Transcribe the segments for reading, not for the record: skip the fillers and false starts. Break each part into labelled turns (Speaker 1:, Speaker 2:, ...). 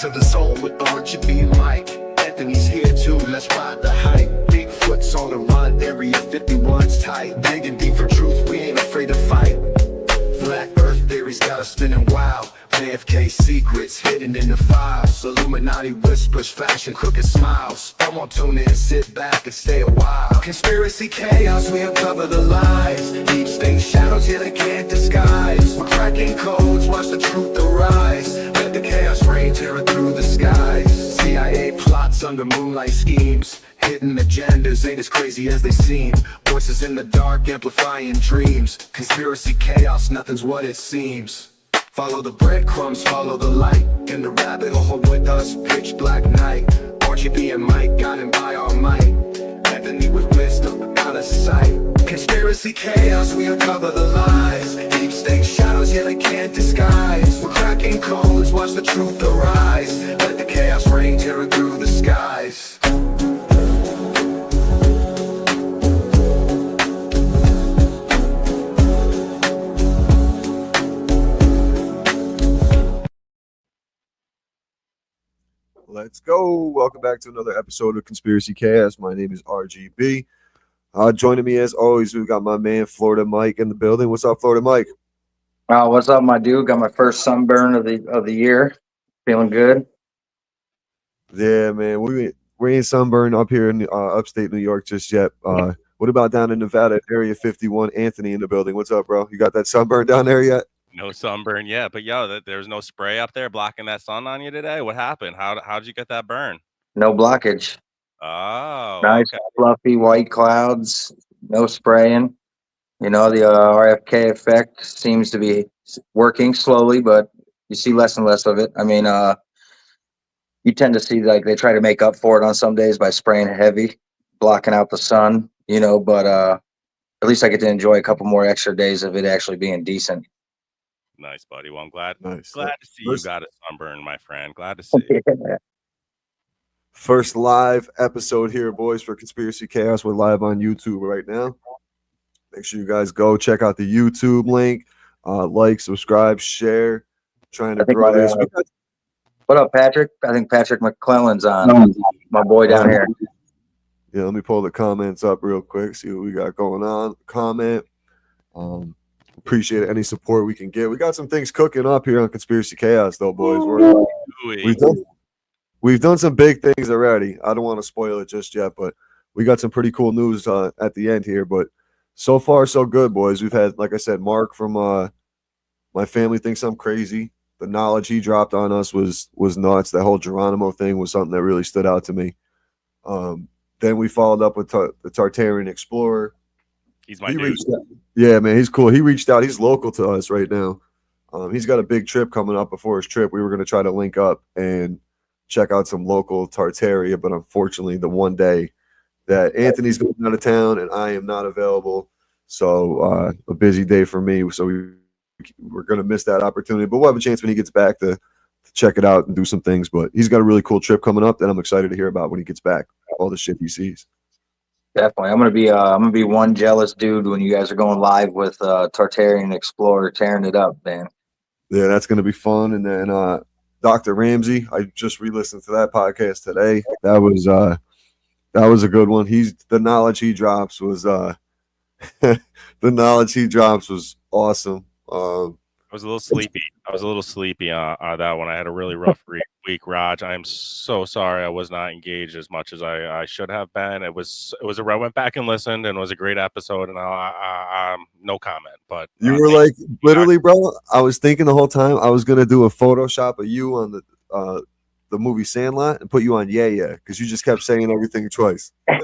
Speaker 1: To the zone with RGB Mike. Anthony's here too, let's ride the hype. Bigfoot's on the run, Area 51's tight. Digging deep for truth, we ain't afraid to fight. Flat Earth theories got us spinning wild. JFK secrets hidden in the files. Illuminati whispers, fashion crooked smiles. I won't tune in, sit back and stay a while. Conspiracy chaos, we uncover the lies. Deep state shadows, yeah they can't disguise. We're cracking codes, watch the truth arise. Let the chaos reign, tearing through the skies. CIA plots under moonlight schemes. Hidden agendas ain't as crazy as they seem. Voices in the dark amplifying dreams. Conspiracy chaos, nothing's what it seems. Follow the breadcrumbs, follow the light. In the rabbit hole with us, pitch black night. RGB and Mike, guided by our might. Anthony with wisdom, out of sight. Conspiracy chaos, we uncover the lies. Deep state shadows, yeah they can't disguise. We're cracking codes, watch the truth arise. Let the chaos reign, tearing through the skies.
Speaker 2: Let's go. Welcome back to another episode of Conspiracy Chaos. My name is RGB. Joining me as always, we've got my man Florida Mike in the building. What's up, Florida Mike?
Speaker 3: What's up, my dude? Got my first sunburn of the year. Feeling good.
Speaker 2: Yeah, man. We ain't sunburned up here in upstate New York just yet. What about down in Nevada, Area 51? Anthony in the building. What's up, bro? You got that sunburn down there yet?
Speaker 4: No sunburn yet, but yo, there's no spray up there blocking that sun on you today. What happened? How'd you get that burn?
Speaker 3: No blockage.
Speaker 4: Oh,
Speaker 3: Nice,
Speaker 4: okay.
Speaker 3: fluffy white clouds. No spraying. You know, the RFK effect seems to be working slowly, but you see less and less of it. I mean, you tend to see like they try to make up for it on some days by spraying heavy, blocking out the sun. You know, but at least I get to enjoy a couple more extra days of it actually being decent.
Speaker 4: Nice, buddy. Well, I'm glad
Speaker 2: Nice.
Speaker 4: to see you got a sunburn, my friend. Glad to see.
Speaker 2: First live episode here, boys, for Conspiracy Chaos. We're live on YouTube right now. Make sure you guys go check out the YouTube link. Like, subscribe, share. Trying to grow this.
Speaker 3: What up, Patrick? I think Patrick McClellan's on. My boy down here.
Speaker 2: Yeah, let me pull the comments up real quick, see what we got going on. Comment. Appreciate any support we can get. We got some things cooking up here on Conspiracy Chaos, though, boys. We've done some big things already. I don't want to spoil it just yet, but we got some pretty cool news at the end here. But so far, so good, boys. We've had, like I said, Mark from My Family Thinks I'm Crazy. The knowledge he dropped on us was nuts. That whole Geronimo thing was something that really stood out to me. Then we followed up with the Tartarian Explorer.
Speaker 4: He's my dude.
Speaker 2: Yeah, man, he's cool. He reached out. He's local to us right now. He's got a big trip coming up before his trip. We were going to try to link up and check out some local Tartaria, but unfortunately, the one day that Anthony's going out of town and I am not available, so a busy day for me. So we're going to miss that opportunity, but we'll have a chance when he gets back to check it out and do some things. But he's got a really cool trip coming up that I'm excited to hear about when he gets back. All the shit he sees.
Speaker 3: Definitely, I'm gonna be one jealous dude when you guys are going live with Tartarian Explorer, tearing it up, man.
Speaker 2: Yeah, that's gonna be fun. And then Dr. Ramsey, I just re-listened to that podcast today. That was a good one. The knowledge he drops was awesome.
Speaker 4: I was a little sleepy on that one. I had a really rough week, Raj. I am so sorry I was not engaged as much as I should have been. I went back and listened, and it was a great episode, and I no comment. But
Speaker 2: you were like, literally, bro, I was thinking the whole time I was going to do a Photoshop of you on the movie Sandlot and put you on Yeah, because you just kept saying everything twice. And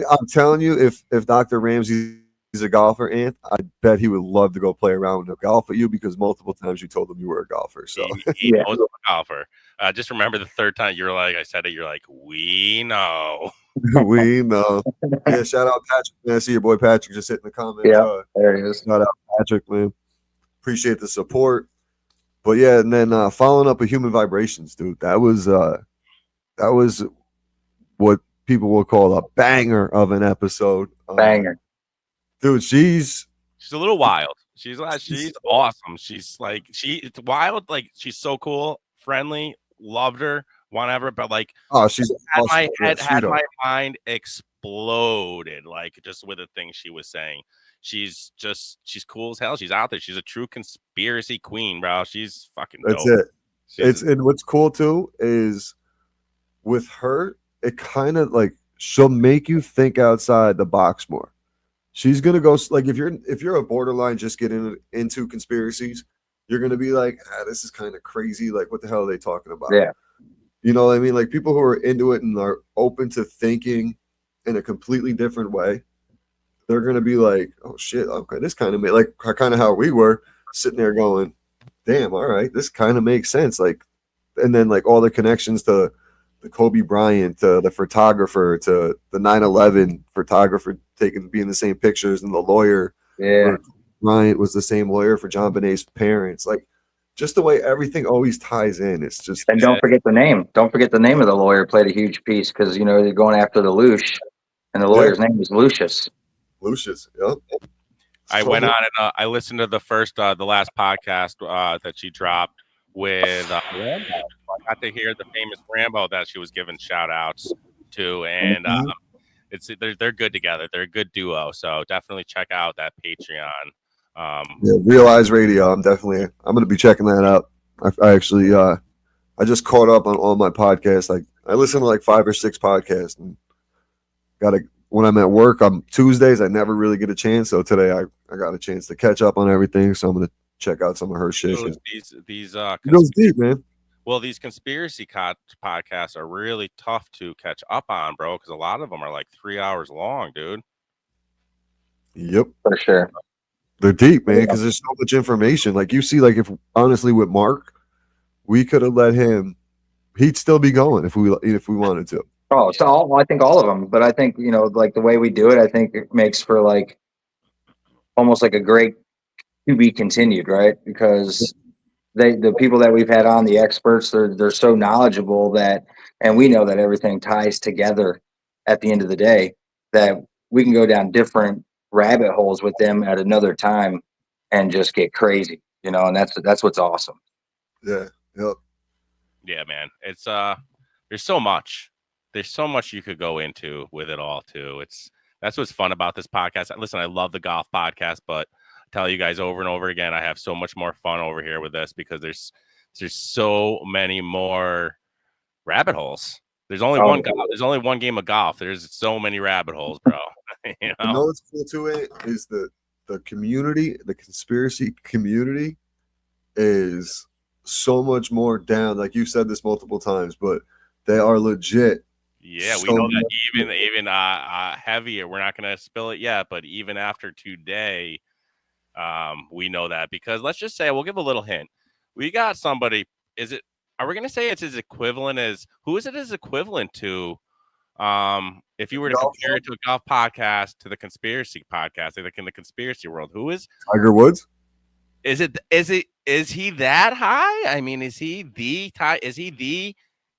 Speaker 2: I'm telling you, if Dr. Ramsey is a golfer, Ant, I bet he would love to go play around with golf with you because multiple times you told him you were a golfer. So
Speaker 4: he knows I'm a golfer. Just remember the third time you're like, I said it, you're like, we know.
Speaker 2: We know. Yeah, shout out Patrick, man. I see your boy Patrick just hitting the comments.
Speaker 3: Yeah, there he is.
Speaker 2: Shout out Patrick, man. Appreciate the support. But yeah, and then following up with Human Vibrations, dude. That was what people will call a banger of an episode.
Speaker 3: Banger.
Speaker 2: Dude, she's
Speaker 4: a little wild. She's awesome. She's like it's wild. Like she's so cool, friendly, loved her, whatever. But like,
Speaker 2: Oh, she's
Speaker 4: had
Speaker 2: awesome.
Speaker 4: my
Speaker 2: Yeah,
Speaker 4: head had
Speaker 2: sweetheart.
Speaker 4: my mind exploded like just with the things she was saying. She's cool as hell. She's out there. She's a true conspiracy queen, bro. She's fucking
Speaker 2: That's
Speaker 4: dope.
Speaker 2: it. It's and what's cool too is with her, it kind of like she'll make you think outside the box more. She's gonna go like if you're a borderline just getting into conspiracies, you're gonna be like, this is kind of crazy. Like, what the hell are they talking about?
Speaker 3: Yeah.
Speaker 2: You know what I mean? Like people who are into it and are open to thinking in a completely different way, they're gonna be like, oh shit, okay, this kind of like kind of how we were sitting there going, damn, all right, this kind of makes sense. Like, and then like all the connections to the Kobe Bryant, to the photographer, to the 9/11 photographer being the same pictures, and the lawyer
Speaker 3: Yeah.
Speaker 2: for Bryant was the same lawyer for John Bonet's parents. Like, just the way everything always ties in. It's just
Speaker 3: And don't forget the name. Don't forget the name of the lawyer played a huge piece because they're going after the Lush, and the lawyer's name was Lucius.
Speaker 2: Lucius. Yep.
Speaker 4: I went on and I listened to the last podcast that she dropped with Rambo. I got to hear the famous Rambo that she was giving shout outs to, and they're good together. They're a good duo. So definitely check out that Patreon.
Speaker 2: Realize Radio. I'm gonna be checking that out. I actually I just caught up on all my podcasts. Like I listen to like 5 or 6 podcasts, and when I'm at work on Tuesdays, I never really get a chance. So today I got a chance to catch up on everything. So I'm gonna check out some of her shit.
Speaker 4: These
Speaker 2: goes deep, man.
Speaker 4: Well, these conspiracy podcasts are really tough to catch up on, bro, because a lot of them are like 3 hours long, dude.
Speaker 2: Yep,
Speaker 3: for sure.
Speaker 2: They're deep, man, because there's so much information. Like you see, like if honestly with Mark, we could have let him. He'd still be going if we wanted to.
Speaker 3: Oh, so I think all of them, but I think like the way we do it, I think it makes for like almost like a great to be continued, right? Because the people that we've had on, the experts, they're so knowledgeable and we know that everything ties together at the end of the day, that we can go down different rabbit holes with them at another time and just get crazy, and that's what's awesome.
Speaker 2: Yeah. Yep.
Speaker 4: Yeah, man. It's there's so much you could go into with it all too. That's what's fun about this podcast. Listen, I love the golf podcast, but I tell you guys over and over again, I have so much more fun over here with this because there's so many more rabbit holes. There's only one game of golf. There's so many rabbit holes, bro.
Speaker 2: You know what's cool to it is the community, the conspiracy community is so much more down. Like you've said this multiple times, but they are legit.
Speaker 4: Yeah, we know that even heavier. We're not going to spill it yet, but even after today, we know that because let's just say we'll give a little hint. We got somebody. Are we going to say it's his equivalent as who is it his equivalent to? If you were to compare it to a golf podcast to the conspiracy podcast, like in the conspiracy world, who is
Speaker 2: Tiger Woods?
Speaker 4: Is he that high? I mean, is he the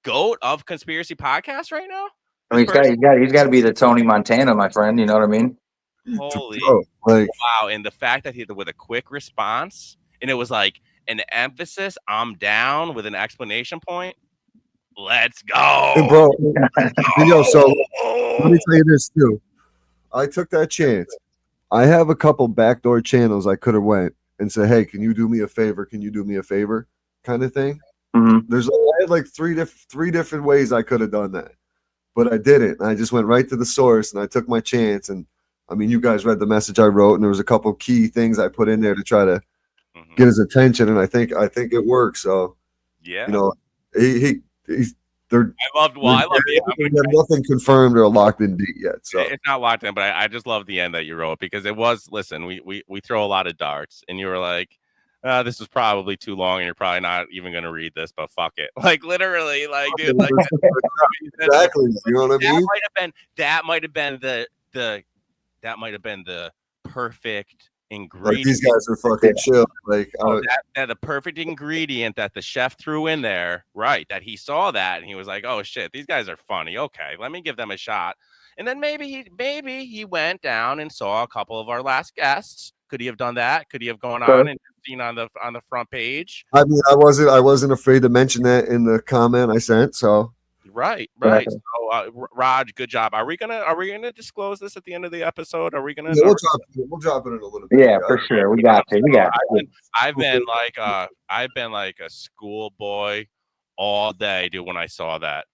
Speaker 4: GOAT of conspiracy podcasts right now?
Speaker 3: I mean, he's got to be the Tony Montana, my friend. You know what I mean?
Speaker 4: Holy wow! And the fact that he with a quick response, and it was like an emphasis, "I'm down" with an explanation point. Let's go,
Speaker 2: and bro. So let me tell you this too. I took that chance. I have a couple backdoor channels I could have went and said, "Hey, can you do me a favor? Can you do me a favor?" kind of thing.
Speaker 3: Mm-hmm.
Speaker 2: I had like three different ways I could have done that, but I didn't. I just went right to the source and I took my chance. And I mean, you guys read the message I wrote, and there was a couple key things I put in there to try to get his attention, and I think it worked. So
Speaker 4: yeah,
Speaker 2: he's. I
Speaker 4: love
Speaker 2: the nothing confirmed or locked in beat yet. So
Speaker 4: it's not locked in, but I just love the end that you wrote because it was. Listen, we throw a lot of darts, and you were like, "This is probably too long, and you're probably not even going to read this, but fuck it." Like literally, like dude, like
Speaker 2: exactly. You know what I mean?
Speaker 4: That might have been the perfect ingredient.
Speaker 2: Like these guys are fucking chill. Like
Speaker 4: that the perfect ingredient that the chef threw in there, right? That he saw that and he was like, "Oh shit, these guys are funny. Okay, let me give them a shot." And then maybe he went down and saw a couple of our last guests Could he have done that? Could he have gone
Speaker 3: So-
Speaker 4: on and seen on the front page?
Speaker 2: I mean, I wasn't afraid to mention that in the comment I sent. So
Speaker 4: Right.
Speaker 3: Right.
Speaker 4: So, Raj, good job. Are we gonna disclose this at the end of the episode? Are we gonna?
Speaker 2: yeah, we'll drop it in a little bit.
Speaker 3: Yeah, for sure. We got to. We got to.
Speaker 4: I've been like a schoolboy all day, dude. When I saw that,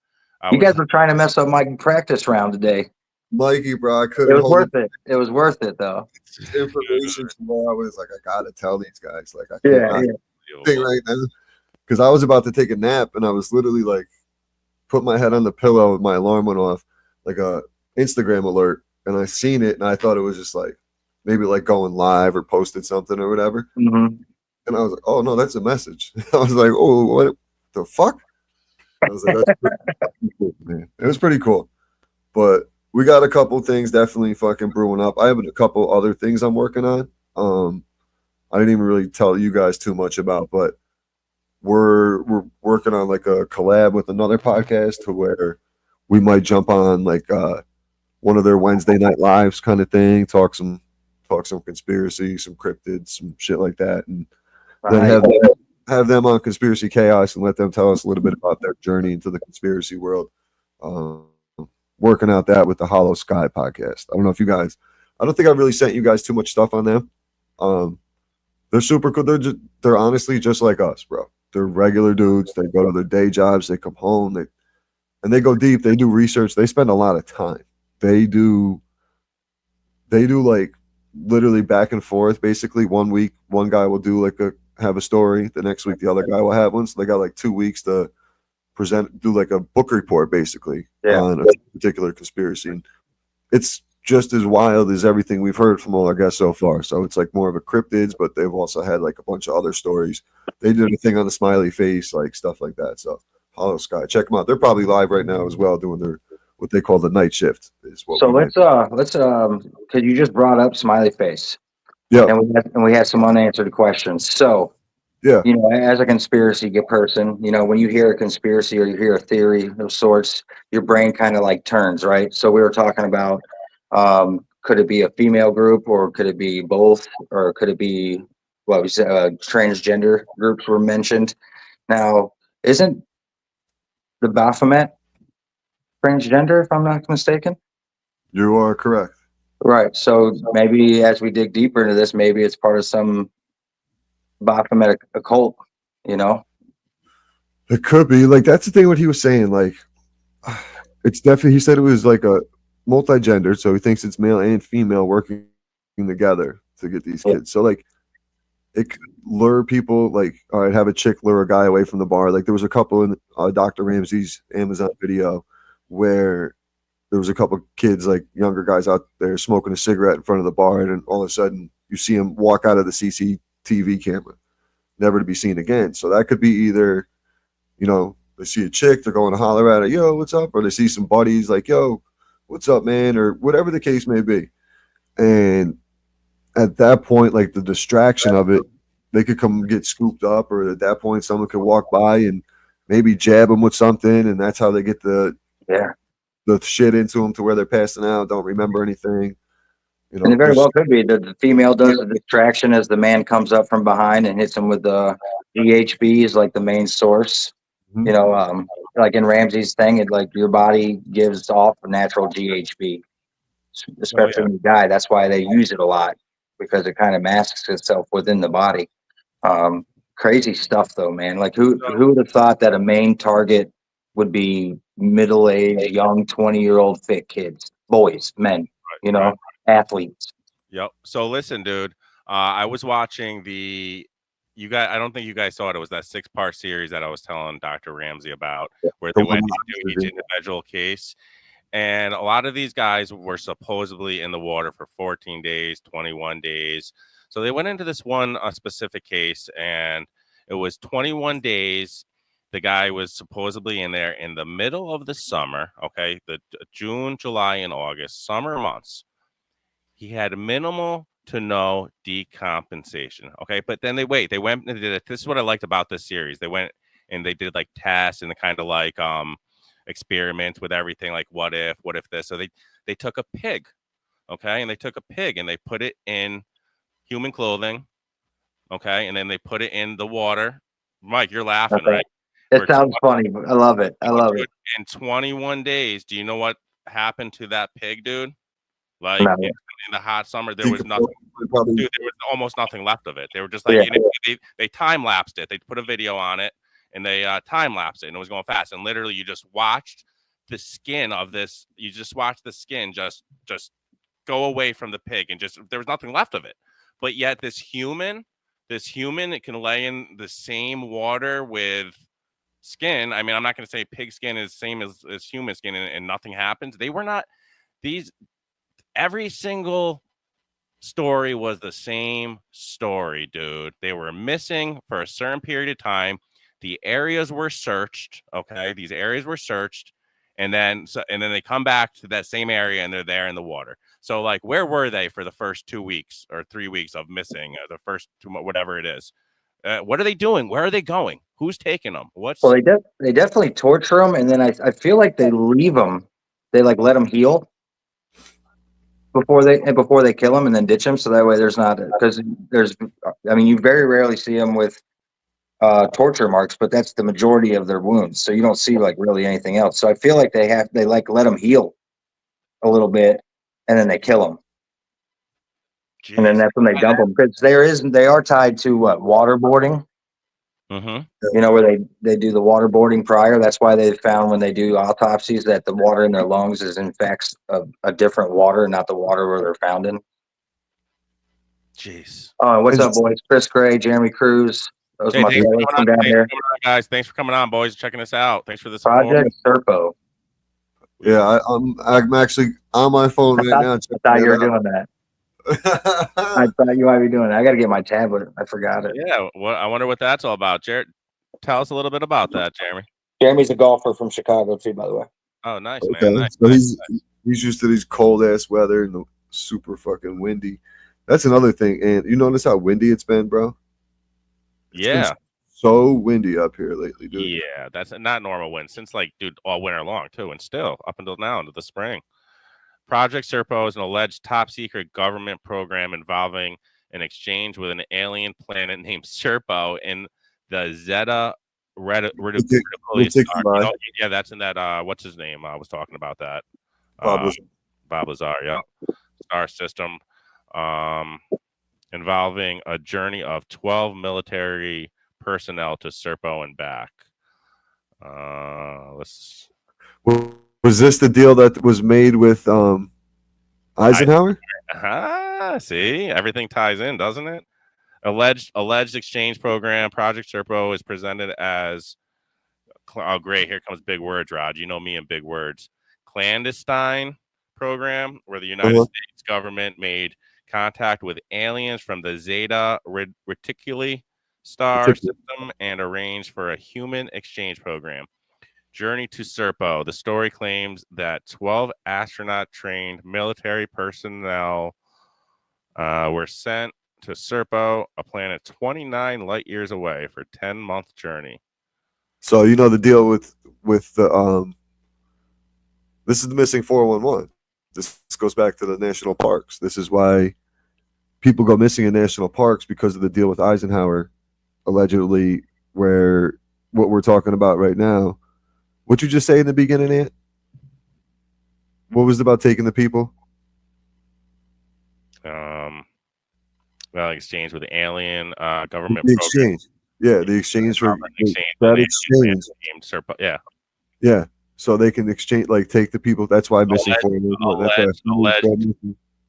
Speaker 3: You guys were trying to mess up my practice round today.
Speaker 2: Mikey, bro, I
Speaker 3: It
Speaker 2: couldn't
Speaker 3: was
Speaker 2: hold
Speaker 3: worth it. It was worth it, though.
Speaker 2: information to where I was like, I gotta tell these guys. Like, I
Speaker 3: Yeah,
Speaker 2: can't
Speaker 3: yeah.
Speaker 2: think right now because I was about to take a nap and I was literally like, put my head on the pillow and my alarm went off, like a Instagram alert, and I seen it and I thought it was just like maybe like going live or posted something or whatever.
Speaker 3: Mm-hmm.
Speaker 2: And I was like, oh no, that's a message. I was like, oh, what the fuck? I was like, that's pretty cool, man. It was pretty cool. But we got a couple things definitely fucking brewing up. I have a couple other things I'm working on. I didn't even really tell you guys too much about, but we're working on like a collab with another podcast to where we might jump on like one of their Wednesday night lives kind of thing, talk some conspiracy, some cryptids, some shit like that, and then have them on Conspiracy Chaos and let them tell us a little bit about their journey into the conspiracy world. Working out that with the Hollow Sky podcast. I don't know if you guys, I don't think I've really sent you guys too much stuff on them. They're super cool. They're honestly just like us, bro. They're regular dudes. They go to their day jobs. They come home. They go deep. They do research. They spend a lot of time. They do like literally back and forth. Basically, 1 week, one guy will do have a story. The next week, the other guy will have one. So they got like 2 weeks to do like a book report basically on a particular conspiracy. And it's just as wild as everything we've heard from all our guests so far. So it's like more of a cryptids, but they've also had like a bunch of other stories. They did a thing on the smiley face, like stuff like that. So Hollow Sky, check them out. They're probably live right now as well, doing their what they call the night shift.
Speaker 3: So let's because you just brought up smiley face.
Speaker 2: Yeah.
Speaker 3: And we had some unanswered questions. So
Speaker 2: Yeah.
Speaker 3: you know, as a conspiracy person, you know, when you hear a conspiracy or you hear a theory of sorts, your brain kind of like turns, right? So we were talking about, could it be a female group or could it be both, or could it be what we said, transgender groups were mentioned. Now, isn't the Baphomet transgender, if I'm not mistaken?
Speaker 2: You are correct.
Speaker 3: Right. So maybe as we dig deeper into this, maybe it's part of some Baphomet occult, you know?
Speaker 2: It could be. Like, that's the thing what he was saying. Like, it's definitely, he said it was like a multi-gender, so he thinks it's male and female working together to get these kids. So like it could lure people, like, all right, have a chick lure a guy away from the bar. Like there was a couple in Dr. Ramsey's Amazon video where there was a couple kids, like younger guys out there smoking a cigarette in front of the bar, and then all of a sudden you see him walk out of the CCTV camera, never to be seen again. So that could be either, you know, they see a chick, they're going to holler at her, yo, what's up? Or they see some buddies like, yo, what's up, man? Or whatever the case may be. And at that point, like the distraction of it, they could come get scooped up, or at that point, someone could walk by and maybe jab them with something, and that's how they get the shit into them to where they're passing out, don't remember anything. You know,
Speaker 3: and it very well could be that the female does the distraction as the man comes up from behind and hits him with the GHB is like the main source.
Speaker 2: Mhm.
Speaker 3: You know, like in Ramsey's thing, it like your body gives off natural GHB, especially when you die. That's why they use it a lot, because it kind of masks itself within the body. Crazy stuff though, man. Like who would have thought that a main target would be middle-aged, young, 20-year-old fit kids, boys, men, you know, athletes.
Speaker 4: Yep. So listen, dude, I was watching you guys, I don't think you guys saw it. It was that 6-part series that I was telling Dr. Ramsey about, where they went into each individual case. And a lot of these guys were supposedly in the water for 14 days, 21 days. So they went into this one specific case, and it was 21 days. The guy was supposedly in there in the middle of the summer, okay, the June, July, and August, summer months. He had minimal to no decompensation, okay? But then they went and they did it. This is what I liked about this series. They went and they did like tests and kind of like experiments with everything, like what if this. So they took a pig, okay, and they took a pig and they put it in. human clothing. Okay, and then they put it in the water. Mike, you're laughing,
Speaker 3: Okay.
Speaker 4: right?
Speaker 3: It
Speaker 4: For
Speaker 3: sounds funny. But I love it. I love it.
Speaker 4: In 21 days, do you know what happened to that pig, dude? Like
Speaker 3: No.
Speaker 4: in the hot summer, there was nothing.
Speaker 2: Probably,
Speaker 4: Dude, there was almost nothing left of it. They were just like,
Speaker 3: Yeah.
Speaker 4: you know, they time lapsed it. They put a video on it and they time lapsed it, and it was going fast. And literally, you just watched the skin of this. You just watched the skin just go away from the pig, and just there was nothing left of it. But yet, this human, it can lay in the same water with skin. I mean, I'm not going to say pig skin is the same as human skin, and nothing happens. They were not these. Every single story was the same story, dude. They were missing for a certain period of time. The areas were searched. Okay, these areas were searched, and then they come back to that same area and they're there in the water. So, like, where were they for the first 2 weeks or 3 weeks of missing? The first two, whatever it is. What are they doing? Where are they going? Who's taking them? What's
Speaker 3: Well, they definitely torture them, and then I feel like they leave them. They like let them heal before they kill them and then ditch them. So that way there's not, because there's, I mean, you very rarely see them with torture marks, but that's the majority of their wounds. So you don't see like really anything else. So I feel like they like let them heal a little bit, and then they kill them.
Speaker 4: Jeez.
Speaker 3: And then that's when they dump them, because they are tied to waterboarding.
Speaker 4: Mm-hmm.
Speaker 3: You know, where they do the waterboarding prior. That's why they found when they do autopsies that the water in their lungs is in fact a different water, not the water where they're found in.
Speaker 4: Jeez.
Speaker 3: What's up, boys? Chris Gray, Jeremy Cruz. Those are my fellas from down there.
Speaker 4: Guys, thanks for coming on, boys. Checking us out. Thanks for the support.
Speaker 3: Project Serpo.
Speaker 2: yeah, I'm actually on my phone right now.
Speaker 3: I thought you were doing that. I thought you might be doing it. I got to get my tablet. I forgot it.
Speaker 4: Yeah, I wonder what that's all about. Jared, tell us a little bit about that, Jeremy.
Speaker 3: Jeremy's a golfer from Chicago too, by the way.
Speaker 4: Oh, nice,
Speaker 2: Okay.
Speaker 4: man. Nice,
Speaker 2: So
Speaker 4: nice.
Speaker 2: he's used to these cold ass weather and the super fucking windy. That's another thing. And you notice how windy it's been, bro?
Speaker 4: Yeah.
Speaker 2: So windy up here lately, dude.
Speaker 4: Yeah, that's not normal wind since, like, dude, all winter long too, and still up until now into the spring. Project Serpo is an alleged top secret government program involving an exchange with an alien planet named Serpo in the Zeta Reticuli star. Yeah, that's in that. What's his name? I was talking about that. Bob Lazar. Yeah, star system, involving a journey of 12 military personnel to Serpo and back.
Speaker 2: Was this the deal that was made with Eisenhower?
Speaker 4: See, everything ties in, doesn't it? Alleged exchange program. Project Serpo is presented as, oh great, here comes big words, Rod. You know me and big words. Clandestine program, where the United States government made contact with aliens from the Zeta Reticuli star system and arranged for a human exchange program. Journey to Serpo. The story claims that 12 astronaut-trained military personnel were sent to Serpo, a planet 29 light years away, for 10-month journey.
Speaker 2: So you know the deal with the this is the missing 411. This goes back to the national parks. This is why people go missing in national parks, because of the deal with Eisenhower, allegedly, where what we're talking about right now. What you just say in the beginning, Ant? What was it about taking the people?
Speaker 4: Well, exchange with the alien government
Speaker 2: The
Speaker 4: program.
Speaker 2: exchange. Yeah, the exchange for
Speaker 4: that exchange. Serpo, yeah.
Speaker 2: Yeah. So they can exchange, like, take the people. That's why missing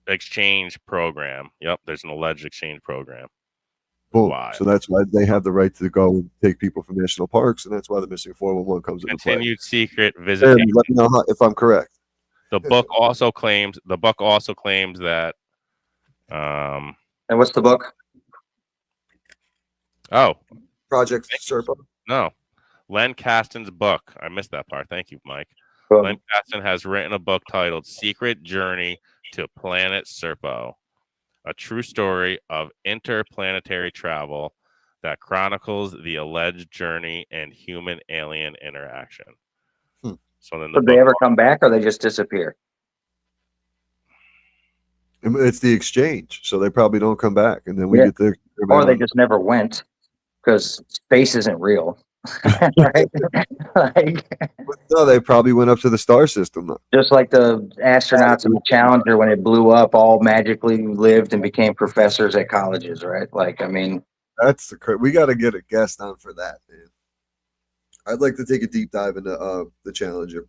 Speaker 4: exchange program. Yep, there's an alleged exchange program.
Speaker 2: Boom.
Speaker 4: Why?
Speaker 2: So that's why they have the right to go and take people from national parks, and that's why the missing 411 comes into play.
Speaker 4: Continued secret visitation.
Speaker 2: Let me know if I'm correct.
Speaker 4: The book also claims that.
Speaker 3: And what's the book?
Speaker 4: Oh,
Speaker 2: Project Serpo.
Speaker 4: No, Len Kasten's book. I missed that part. Thank you, Mike. Len Kasten has written a book titled "Secret Journey to Planet Serpo," a true story of interplanetary travel that chronicles the alleged journey and human-alien interaction. So then,
Speaker 3: did they ever come back, or they just disappear?
Speaker 2: It's the exchange, so they probably don't come back, and then we
Speaker 3: Yeah.
Speaker 2: get the
Speaker 3: Or they just never went because space isn't real. Right? Like,
Speaker 2: no, they probably went up to the star system. Though.
Speaker 3: just like the astronauts in the Challenger, when it blew up, all magically lived and became professors at colleges, right? Like, I mean,
Speaker 2: That's we got to get a guest on for that, man. I'd like to take a deep dive into the Challenger.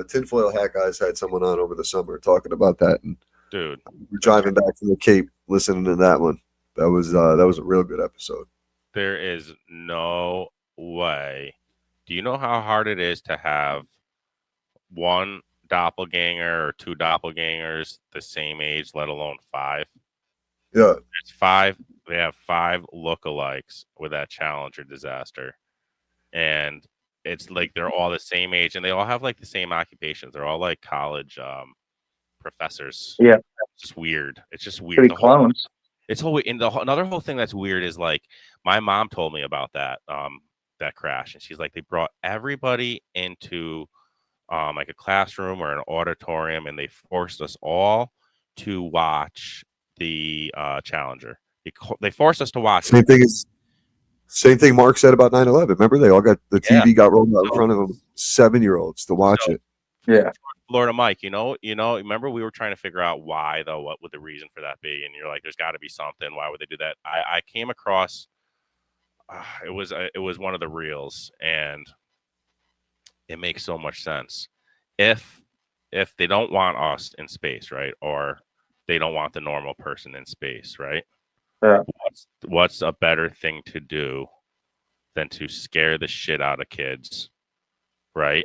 Speaker 2: Tinfoil Hat guys had someone on over the summer talking about that, and
Speaker 4: Dude,
Speaker 2: we're driving back from the Cape listening to that one. That was a real good episode.
Speaker 4: there is no way. Do you know how hard it is to have one doppelganger or two doppelgangers the same age, let alone five?
Speaker 2: Yeah,
Speaker 4: It's five. They have five lookalikes with that Challenger disaster, and it's like they're all the same age, and they all have like the same occupations. They're all like college professors.
Speaker 3: Yeah.
Speaker 4: It's just weird. It's just
Speaker 3: could
Speaker 4: weird.
Speaker 3: be
Speaker 4: The whole,
Speaker 3: clones.
Speaker 4: it's whole. And another whole thing that's weird is like my mom told me about that crash, and she's like they brought everybody into like a classroom or an auditorium, and they forced us all to watch the Challenger. They forced us to watch
Speaker 2: same
Speaker 4: it.
Speaker 2: same thing Mark said about 9/11. Remember, they all got the
Speaker 4: Yeah.
Speaker 2: TV got rolled out in front of them. 7-year-olds to watch it.
Speaker 3: Yeah.
Speaker 4: Florida Mike, remember we were trying to figure out why though, what would the reason for that be? And you're like, there's got to be something. Why would they do that? I came across it was one of the reels, and it makes so much sense. If they don't want us in space, right, or they don't want the normal person in space, right?
Speaker 3: Yeah.
Speaker 4: What's a better thing to do than to scare the shit out of kids, right,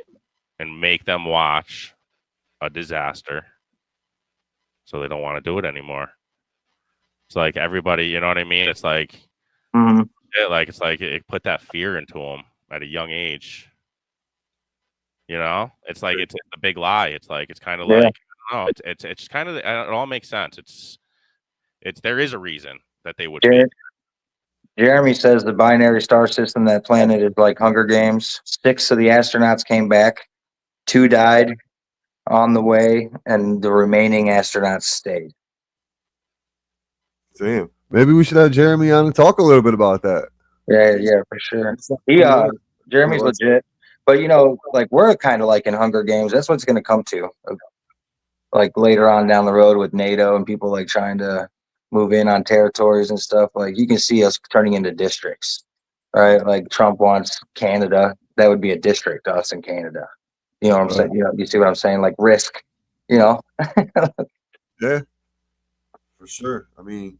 Speaker 4: and make them watch a disaster so they don't want to do it anymore. It's like everybody, you know what I mean? It's like,
Speaker 3: Mhm.
Speaker 4: it put that fear into them at a young age. You know, it's like it's a big lie. It's like it's kind of
Speaker 3: Yeah.
Speaker 4: like no, it's kind of it all makes sense. It's there is a reason that they would fake.
Speaker 3: Jer- Jeremy says the binary star system, that planet is like Hunger Games. 6 of the astronauts came back, 2 died on the way, and the remaining astronauts stayed.
Speaker 2: Damn. Maybe we should have Jeremy on and talk a little bit about that.
Speaker 3: Yeah, for sure. Jeremy's legit. But like we're kind of like in Hunger Games. That's what it's going to come to. Like later on down the road with NATO and people like trying to move in on territories and stuff. Like you can see us turning into districts, right? Like Trump wants Canada. That would be a district, us in Canada. You know what I'm saying? You see what I'm saying? Like risk,
Speaker 2: Yeah, for sure. I mean,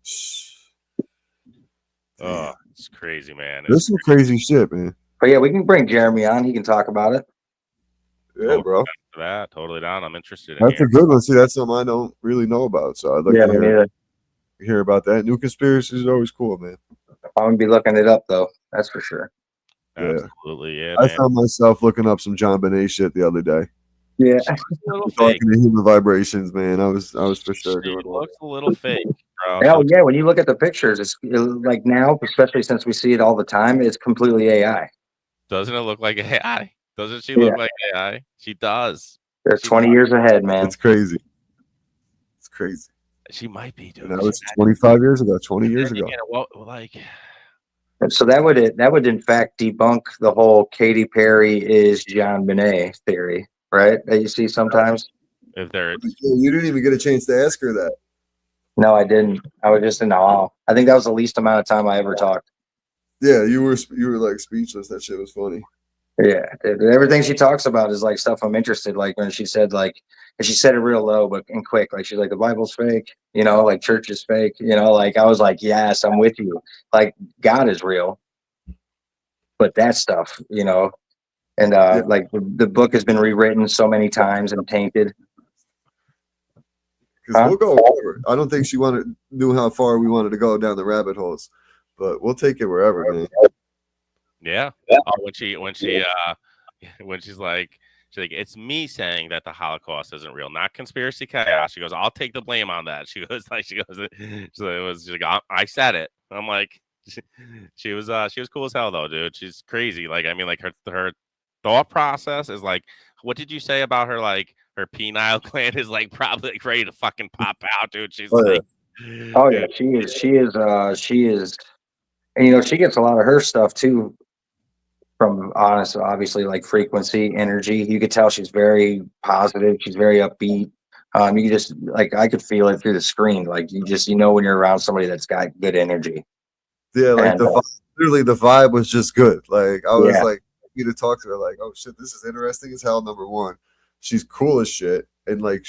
Speaker 4: Oh, it's crazy, man.
Speaker 2: This is some crazy shit, man.
Speaker 3: But yeah, we can bring Jeremy on. He can talk about it.
Speaker 2: Yeah, bro.
Speaker 4: Totally down. I'm interested in
Speaker 2: That's a good one. See, that's something I don't really know about. So I'd like to hear about that. New conspiracies are always cool, man.
Speaker 3: I'm gonna be looking it up though. That's for sure.
Speaker 4: Absolutely, yeah.
Speaker 2: I
Speaker 4: Man.
Speaker 2: found myself looking up some John Bonet shit the other day.
Speaker 3: Yeah.
Speaker 2: Talking to human vibrations, man. I was for sure doing
Speaker 4: It looks a little fake, bro.
Speaker 3: Oh yeah, when you look at the pictures, it's like now, especially since we see it all the time, it's completely AI.
Speaker 4: Doesn't it look like AI? Doesn't she look like AI? She does.
Speaker 3: They're 20 years ahead, man.
Speaker 2: It's crazy. It's crazy.
Speaker 4: She might be, dude.
Speaker 2: And that was 25 years ago, 20 years ago.
Speaker 4: Well, like,
Speaker 3: So that would in fact debunk the whole Katy Perry is John Bonet theory, right? That you see sometimes.
Speaker 4: if they're
Speaker 2: You didn't even get a chance to ask her that.
Speaker 3: No, I didn't. I was just in awe. I think that was the least amount of time I ever talked.
Speaker 2: Yeah, you were like speechless. That shit was funny.
Speaker 3: Yeah, everything she talks about is like stuff I'm interested. Like when she said and she said it real low but and quick. Like she's like the Bible's fake, like church is fake. Like I was like, yes, I'm with you. Like God is real, but that stuff, and like the book has been rewritten so many times and tainted.
Speaker 2: Because we'll go over. I don't think she knew how far we wanted to go down the rabbit holes, but we'll take it wherever, man.
Speaker 4: Yeah. Oh, when she's like, it's me saying that the Holocaust isn't real, not conspiracy chaos. She goes, I'll take the blame on that. She goes, I said it. I'm like, she was cool as hell though, dude. She's crazy. Like, I mean, like her thought process is like, what did you say about her? Like her penile gland is like probably like, ready to fucking pop out, dude. She's
Speaker 2: Oh, yeah.
Speaker 4: like,
Speaker 3: Oh yeah, she is, and she gets a lot of her stuff too from obviously like frequency, energy. You could tell she's very positive. She's very upbeat. You could just like I could feel it through the screen. Like you know when you're around somebody that's got good energy.
Speaker 2: Yeah, like
Speaker 3: And
Speaker 2: literally the vibe was just good. Like I was
Speaker 3: Yeah.
Speaker 2: like happy to talk to her. Like, oh shit, this is interesting as hell. Number one, she's cool as shit, and like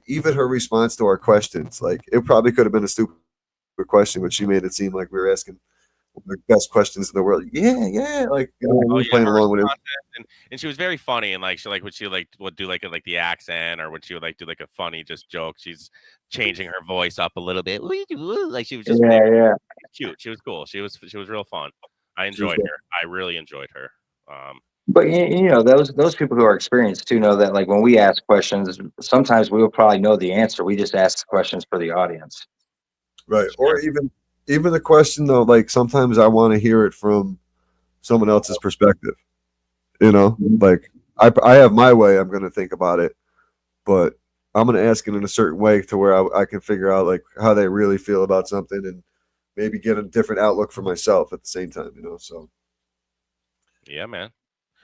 Speaker 2: even her response to our questions, like it probably could have been a stupid question, but she made it seem like we were asking the best questions in the world. Yeah, yeah, like we were playing
Speaker 4: her
Speaker 2: along with it.
Speaker 4: and she was very funny, and like she like would she like would do like the accent, or would she would like do like a funny just joke. She's changing her voice up a little bit, like she was just
Speaker 3: yeah.
Speaker 4: cute. She was cool. She was real fun. I enjoyed her. I really enjoyed her.
Speaker 3: But those people who are experienced too know that like when we ask questions, sometimes we will probably know the answer. We just ask questions for the audience.
Speaker 2: Right. Or even the question though, like sometimes I want to hear it from someone else's perspective. Like I have my way I'm gonna think about it, but I'm gonna ask it in a certain way to where I can figure out like how they really feel about something and maybe get a different outlook for myself at the same time, So
Speaker 4: yeah, man.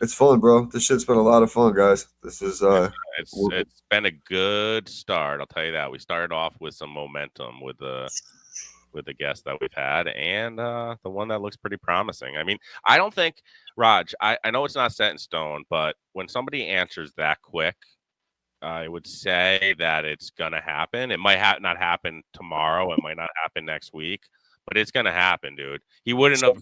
Speaker 2: it's fun, bro. This shit's been a lot of fun, guys. This is
Speaker 4: It's been a good start. I'll tell you that. We started off with some momentum with the guests that we've had, and the one that looks pretty promising. I mean, I don't think Raj. I know it's not set in stone, but when somebody answers that quick, I would say that it's gonna happen. It might not happen tomorrow. It might not happen next week, but it's gonna happen, dude. He wouldn't have.